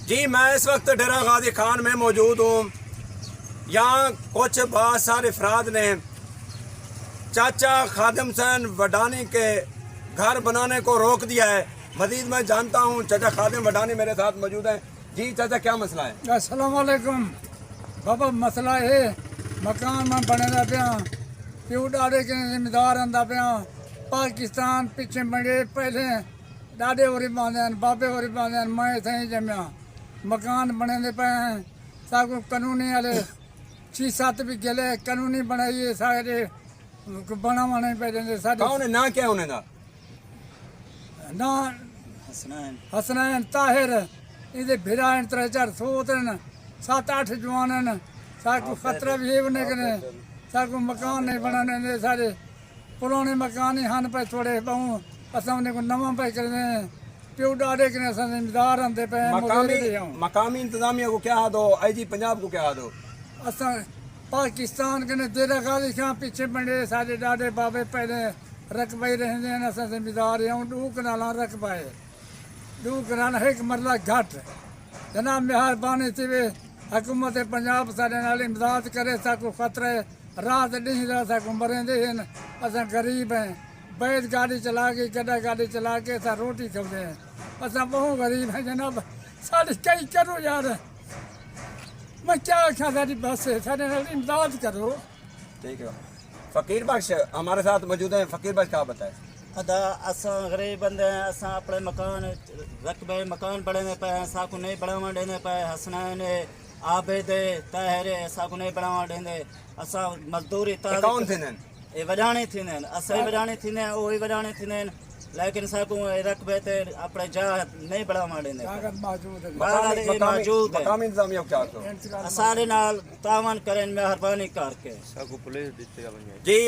जी मैं इस वक्त डेरा गाजी खान में मौजूद हूँ। यहाँ कुछ बहुत सारे अफराद ने चाचा खादिम हुसैन वडानी के घर बनाने को रोक दिया है। मजीद मैं जानता हूँ चाचा खादिम वडानी मेरे साथ मौजूद हैं। जी चाचा क्या मसला है? अस्सलाम वालेकुम बाबा, मसला है मकान में बने दा पिया प्यू डाडे के जिम्मेदार आंदा पिया। पाकिस्तान पिछे बड़े पहले डाडे होरी बांधे बाबे होरी बांधे मैं इतें जमिया मकान बने दे पे सब कानूनी वाले 6-7 भी गले कानूनी बनाइए सारे बनावा नहीं पे देंगे सारे। कौन है ना क्या होने दा? ना हसनैन ताहिर इधे भिरान 3-4 सोतन 7-8 जवान साकू खतरा भी है बने कने साकू मकान नहीं बनाने दे सारे पुराने मकान ही हन पे थोड़े बहु असां ने को नवा पे कर दे प्यू डाडे कने असां जिम्मेदार आंदे पे मकामी इंतजामिया को क्या दो, आईजी पंजाब को क्या दो? असां पाकिस्तान कने डेरा गाजी खान पीछे बने सारे डाडे बाबे पहले रकबे रहंदे न असां जिम्मेदार हूं। 2 कनाला रकबा है, 2 कनाला एक मरला घाट। जनाब मेहरबानी थी वे हुकूमत पंजाब सारे नाल इमदाद करे। साकू खतरे रात ॾींहुं साकू मरेंदे हैं। असां गरीब हैं, बैद गाड़ी चला के गड्ढा गाड़ी चला के असां रोटी खाते हैं। असां बहुत गरीब हैं जनाब, सारी कई करो यार, मैं क्या आखा सारी बस है सारे नाल इमदाद करो। ठीक है। फकीर बख्श हमारे साथ मौजूद हैं। फकीर बख्श क्या बताए? अदा असां गरीब बंदे हैं, असां अपने मकान रकबे मकान बढ़ने पे हैं, साकू नहीं बढ़ावा देने पे। हसनैन आबिद ताहिर साकू नहीं बढ़ावा देंदे। असां मजदूरी कौन थे? ये वजाने थी असां वजाने थी वही वजाने थी, लेकिन साकू रकबे ते अपने जा नहीं बढ़ावा देंदे। मौजूद है मकामी इंतजामिया को क्या दो? सारे नाल तावन करें मेहरबानी करके। जी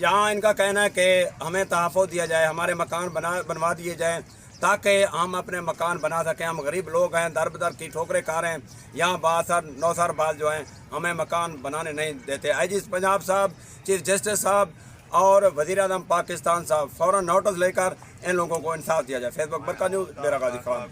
यहाँ इनका कहना है कि हमें तहफ़्फ़ुज़ दिया जाए, हमारे मकान बनवा दिए जाएँ ताकि हम अपने मकान बना सकें। हम गरीब लोग हैं, दर बदर की ठोकरें खा रहे हैं। यहाँ बासर नौसर बाज जो हैं हमें मकान बनाने नहीं देते। आईजी पंजाब साहब, चीफ जस्टिस साहब और वज़ीर आज़म पाकिस्तान साहब फ़ौरन नोटिस लेकर इन लोगों को इंसाफ दिया जाए। फेसबुक बरका न्यूज़ डेरा गाजी खान।